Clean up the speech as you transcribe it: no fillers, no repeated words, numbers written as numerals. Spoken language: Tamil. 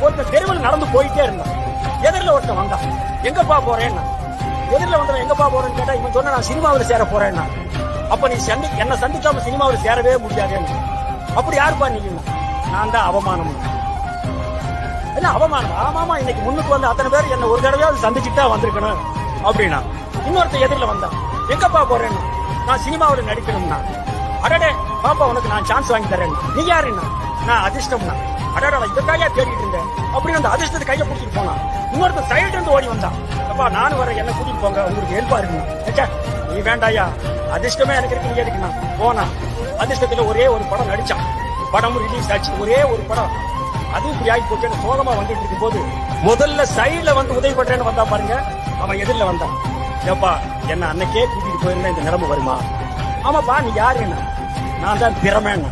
ஒருத்தன் தெருவில் நடந்து போயிட்டே இருந்தான். எதிரில் ஒருத்தன் வந்தான். எங்கப்பா போறேன்னா, எதிரில் வந்தவன் எங்கப்பா போறேன்னு கேட்டா இவன் சொன்ன நான் சினிமாவில் சேர போறேன்னா. அப்ப நீ என்ன சந்திக்காம சினிமாவில் சேரவே முடியாதுன்னு. அப்படி யாருப்பா நீ? நான் தான் அவமானம். என்ன அவமானம்? ஆமாமா, இன்னைக்கு முன்னுக்கு வந்து அத்தனை பேர் என்ன ஒரு தடவையாவது சந்திச்சுட்டு தான் வந்திருக்கணும் அப்படின்னா. இன்னொருத்தன் எதிரில் வந்தான். எங்கப்பா போறேன்னா, நான் சினிமாவில் நடிக்கணும்னா. அடடே பாப்பா உனக்கு நான் சான்ஸ் வாங்கி தரேன். நீ யாருன்னா, நான் அதிர்ஷ்டம்னா. அடடா இதற்காக தேடிட்டு இருந்தேன் அப்படின்னு அந்த அதிர்ஷ்டத்தை கையில பிடிச்சிட்டு போனான். இன்னொருத்தர் சைடு இருந்து ஓடி வந்தான். அப்பா நானும் வர என்ன கூட்டிட்டு போங்க, உங்களுக்கு ஹெல்ப்பா இருக்குண்ணா. நீ வேண்டாயா, அதிர்ஷ்டமே எனக்கு இருக்கு, நீ எதுக்குண்ணா போனா. அதிர்ஷ்டத்துல ஒரே ஒரு படம் நடிச்சான். படமும் ரிலீஸ் ஆச்சு, ஒரே ஒரு படம். அது இப்படி ஆகி போச்சு. சோகமா வந்துட்டு இருக்கும் போது முதல்ல சைடுல வந்து உதவி பண்றேன்னு வந்தா பாருங்க, அவன் எதிரில வந்தான். ஏப்பா என்ன அன்னைக்கே கூட்டிட்டு போயிருந்தா இந்த நிலைமை வருமா? ஆமாப்பா நீ யாருன்னா, நான் தான் திறமைன்னா.